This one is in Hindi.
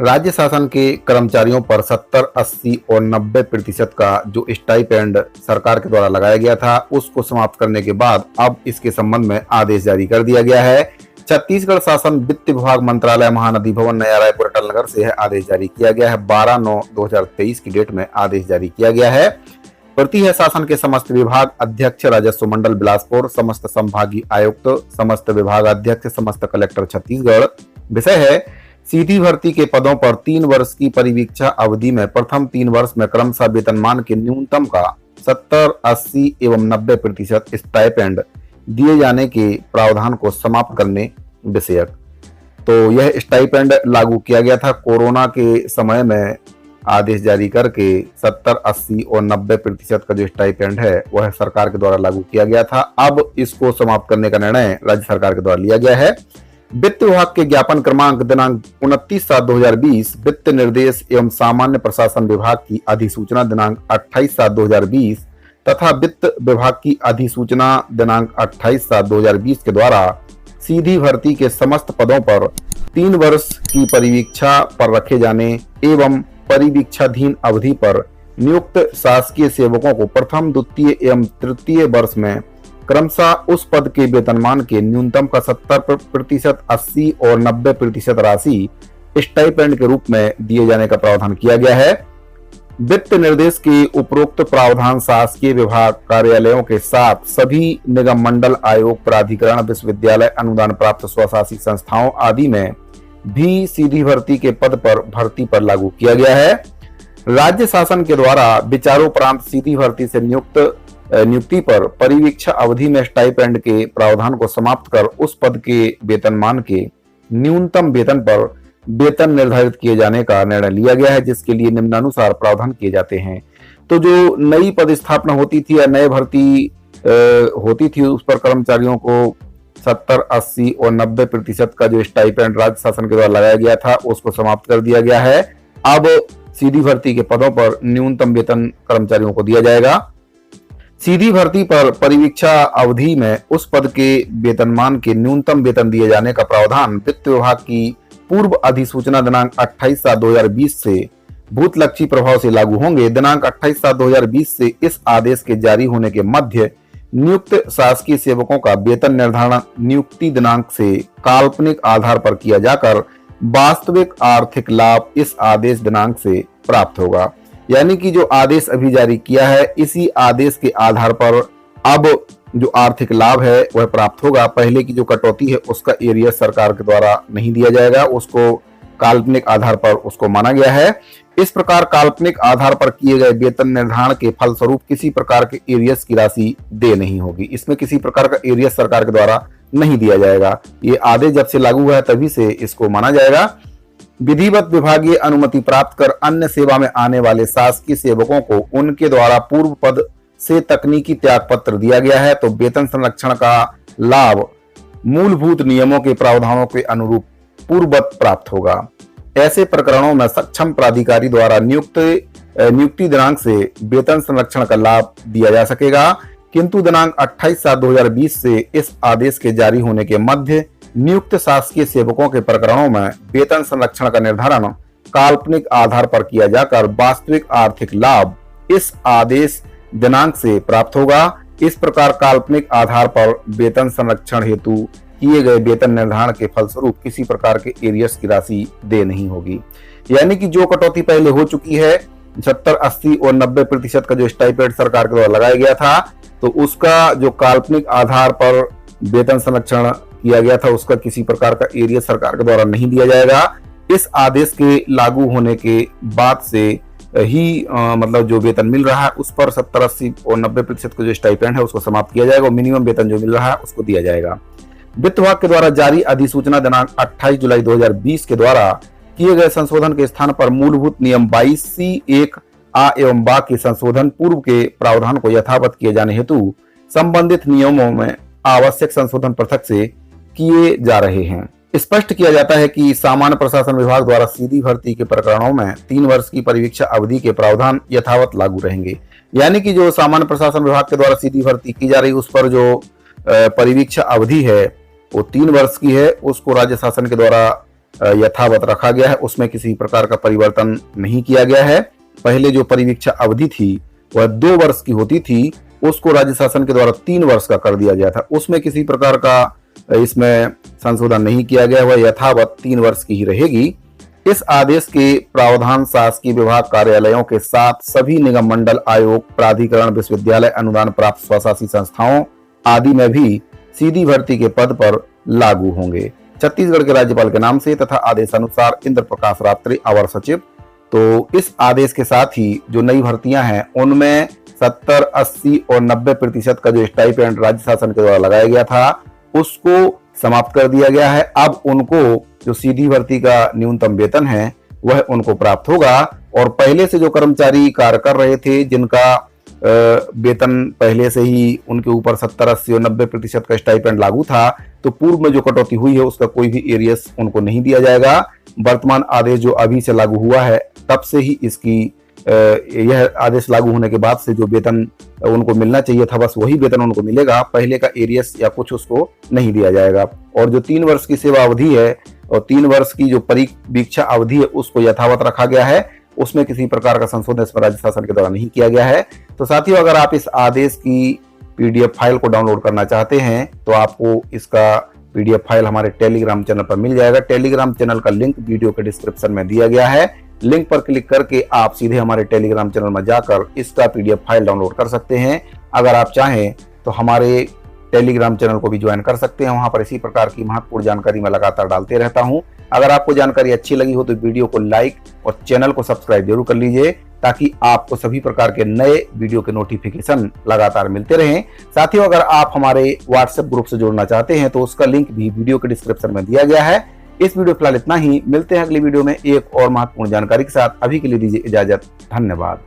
राज्य शासन के कर्मचारियों पर 70, 80 और 90% का जो स्टाइपेंड सरकार के द्वारा लगाया गया था उसको समाप्त करने के बाद अब इसके संबंध में आदेश जारी कर दिया गया है। छत्तीसगढ़ शासन वित्त विभाग मंत्रालय महानदी भवन नया रायपुर अटल नगर से है आदेश जारी किया गया है। 12/9/2023 की डेट में आदेश जारी किया गया है। प्रति है शासन के समस्त विभाग अध्यक्ष राजस्व मंडल बिलासपुर, समस्त संभागीय आयुक्त, समस्त विभाग अध्यक्ष, समस्त कलेक्टर छत्तीसगढ़। विषय है सीधी भर्ती के पदों पर 3 वर्ष की परिवीक्षा अवधि में प्रथम 3 वर्ष में क्रमशः वेतनमान के न्यूनतम का 70, 80 एवं 90% स्टाइपेंड दिए जाने के प्रावधान को समाप्त करने विषयक। तो यह स्टाइपेंड लागू किया गया था कोरोना के समय में। आदेश जारी करके 70, 80 और 90% का जो स्टाइपेंड है वह सरकार के द्वारा लागू किया गया था। अब इसको समाप्त करने का निर्णय राज्य सरकार के द्वारा लिया गया है। वित्त विभाग के ज्ञापन क्रमांक दिनांक 29/7/2020, वित्त निर्देश एवं सामान्य प्रशासन विभाग की अधिसूचना दिनांक 28/7/2020 तथा वित्त विभाग की अधिसूचना दिनांक 28/7/2020 के द्वारा सीधी भर्ती के समस्त पदों पर 3 वर्ष की परिवीक्षा पर रखे जाने एवं परिवीक्षाधीन अवधि पर नियुक्त शासकीय सेवकों को प्रथम, द्वितीय एवं तृतीय वर्ष में क्रमशः उस पद के वेतनमान के न्यूनतम का 70%, 80 और 90% राशि स्टाइपेंड के रूप में दिए जाने का प्रावधान किया गया है। वित्त निर्देश के उपरोक्त प्रावधान शासकीय विभाग कार्यालयों के साथ सभी निगम, मंडल, आयोग, प्राधिकरण, विश्वविद्यालय, अनुदान प्राप्त स्वशासी संस्थाओं आदि में भी सीधी भर्ती के पद पर भर्ती पर लागू किया गया है। राज्य शासन के द्वारा विचारोपरांत सीधी भर्ती से नियुक्ति पर परिवीक्षा अवधि में स्टाइपेंड के प्रावधान को समाप्त कर उस पद के वेतनमान के न्यूनतम वेतन पर वेतन निर्धारित किए जाने का निर्णय लिया गया है, जिसके लिए निम्नानुसार प्रावधान किए जाते हैं। तो जो नई पदस्थापना होती थी या नए भर्ती होती थी उस पर कर्मचारियों को 70, 80 और 90% का जो स्टाइपेंड राज्य शासन के द्वारा लगाया गया था उसको समाप्त कर दिया गया है। अब सीधी भर्ती के पदों पर न्यूनतम वेतन कर्मचारियों को दिया जाएगा। सीधी भर्ती पर परिवीक्षा अवधि में उस पद के वेतनमान के न्यूनतम वेतन दिए जाने का प्रावधान वित्त विभाग की पूर्व अधिसूचना दिनांक 28/7/2020 से भूतलक्षी प्रभाव से लागू होंगे। दिनांक 28/7/2020 से इस आदेश के जारी होने के मध्य नियुक्त शासकीय सेवकों का वेतन निर्धारण नियुक्ति दिनांक से काल्पनिक आधार पर किया जाकर वास्तविक आर्थिक लाभ इस आदेश दिनांक से प्राप्त होगा। यानी कि जो आदेश अभी जारी किया है इसी आदेश के आधार पर अब जो आर्थिक लाभ है वह प्राप्त होगा। पहले की जो कटौती है उसका एरिया सरकार के द्वारा नहीं दिया जाएगा, उसको काल्पनिक आधार पर उसको माना गया है। इस प्रकार काल्पनिक आधार पर किए गए वेतन निर्धारण के फलस्वरूप किसी प्रकार के एरियस की राशि दे नहीं होगी। इसमें किसी प्रकार का एरियस सरकार के द्वारा नहीं दिया जाएगा। ये आदेश जब से लागू हुआ है तभी से इसको माना जाएगा। विधिवत विभागीय अनुमति प्राप्त कर अन्य सेवा में आने वाले शासकीय सेवकों को उनके द्वारा पूर्व पद से तकनीकी त्याग पत्र दिया गया है तो वेतन संरक्षण का लाभ मूलभूत नियमों के प्रावधानों के अनुरूप पूर्ववत प्राप्त होगा। ऐसे प्रकरणों में सक्षम प्राधिकारी द्वारा नियुक्ति दिनांक से वेतन संरक्षण का लाभ दिया जा सकेगा, किंतु दिनांक 28/7/2020 से इस आदेश के जारी होने के मध्य नियुक्त शासकीय सेवकों के प्रकरणों में वेतन संरक्षण का निर्धारण काल्पनिक आधार पर किया जाकर वास्तविक आर्थिक लाभ इस आदेश दिनांक से प्राप्त होगा। इस प्रकार काल्पनिक आधार पर वेतन संरक्षण हेतु किए गए वेतन निर्धारण के फलस्वरूप किसी प्रकार के एरियर्स की राशि दे नहीं होगी। यानी कि जो कटौती पहले हो चुकी है 70, 80 और 90% का जो स्टाइपेंड सरकार के द्वारा लगाया गया था तो उसका जो काल्पनिक आधार पर वेतन संरक्षण किया गया था उसका किसी प्रकार का एरिया सरकार के द्वारा नहीं दिया जाएगा। इस आदेश के लागू होने के बाद से ही मतलब जो वेतन मिल रहा है उस पर 70, 80 और 90% का जो स्टाइपेंड है उसको समाप्त किया जाएगा और मिनिमम वेतन जो मिल रहा है उसको दिया जाएगा। वित्त विभाग के द्वारा जारी अधिसूचना दिनांक 28 जुलाई 2020 के द्वारा किए गए संशोधन के स्थान पर मूलभूत नियम 22C(1) आ एवं बा के संशोधन पूर्व के प्रावधान को यथावत किए जाने हेतु संबंधित नियमों में आवश्यक संशोधन पृथक से किए जा रहे हैं। स्पष्ट किया जाता है कि सामान्य प्रशासन विभाग द्वारा सीधी भर्ती के प्रकरणों में 3 वर्ष की परिवीक्षा अवधि के प्रावधान यथावत लागू रहेंगे। यानी कि जो सामान्य प्रशासन विभाग के द्वारा सीधी भर्ती की जा रही उस पर जो परिवीक्षा अवधि है वो 3 वर्ष की है, उसको राज्य शासन के द्वारा यथावत रखा गया है, उसमें किसी प्रकार का परिवर्तन नहीं किया गया है। पहले जो परिवीक्षा अवधि थी वह 2 वर्ष की होती थी, उसको राज्य शासन के द्वारा 3 वर्ष का कर दिया गया था। उसमें किसी प्रकार का इसमें संशोधन नहीं किया गया, वह यथावत 3 वर्ष की ही रहेगी। इस आदेश के प्रावधान शासकीय विभाग कार्यालयों के साथ सभी निगम मंडल, आयोग, प्राधिकरण, विश्वविद्यालय, अनुदान प्राप्त स्वशासी संस्थाओं आदि में भी सीधी भर्ती के पद पर लागू होंगे। छत्तीसगढ़ के राज्यपाल के नाम से तथा आदेशानुसार इंद्र प्रकाश रात्रि, अवर सचिव। तो इस आदेश के साथ ही जो नई भर्तियां हैं उनमें 70, 80 और 90% का जो स्टाइपेंड राज्य शासन के द्वारा लगाया गया था उसको समाप्त कर दिया गया है। अब उनको जो सीधी भर्ती का न्यूनतम वेतन है वह उनको प्राप्त होगा। और पहले से जो कर्मचारी कार्य कर रहे थे, जिनका वेतन पहले से ही उनके ऊपर 70, 80 और 90% का स्टाइपेंड लागू था, तो पूर्व में जो कटौती हुई है उसका कोई भी एरियस उनको नहीं दिया जाएगा। वर्तमान आदेश जो अभी से लागू हुआ है तब से ही इसकी यह आदेश लागू होने के बाद से जो वेतन उनको मिलना चाहिए था बस वही वेतन उनको मिलेगा, पहले का एरियस या कुछ उसको नहीं दिया जाएगा। और जो 3 वर्ष की सेवा अवधि है और 3 वर्ष की जो परीक्षा अवधि है उसको यथावत रखा गया है, उसमें किसी प्रकार का संशोधन इस पर राज्य शासन के द्वारा नहीं किया गया है। तो साथियों, अगर आप इस आदेश की PDF फाइल को डाउनलोड करना चाहते हैं तो आपको इसका PDF फाइल हमारे टेलीग्राम चैनल पर मिल जाएगा। टेलीग्राम चैनल का लिंक वीडियो के डिस्क्रिप्शन में दिया गया है। लिंक पर क्लिक करके आप सीधे हमारे टेलीग्राम चैनल में जाकर इसका PDF फाइल डाउनलोड कर सकते हैं। अगर आप चाहें तो हमारे टेलीग्राम चैनल को भी ज्वाइन कर सकते हैं, वहां पर इसी प्रकार की महत्वपूर्ण जानकारी मैं लगातार डालते रहता हूं। अगर आपको जानकारी अच्छी लगी हो तो वीडियो को लाइक और चैनल को सब्सक्राइब जरूर कर लीजिए, ताकि आपको सभी प्रकार के नए वीडियो के नोटिफिकेशन लगातार मिलते रहें। साथियों, अगर आप हमारे व्हाट्सएप ग्रुप से जुड़ना चाहते हैं तो उसका लिंक भी वीडियो के डिस्क्रिप्शन में दिया गया है। इस वीडियो फिलहाल इतना ही, मिलते हैं अगली वीडियो में एक और महत्वपूर्ण जानकारी के साथ। अभी के लिए दीजिए इजाजत, धन्यवाद।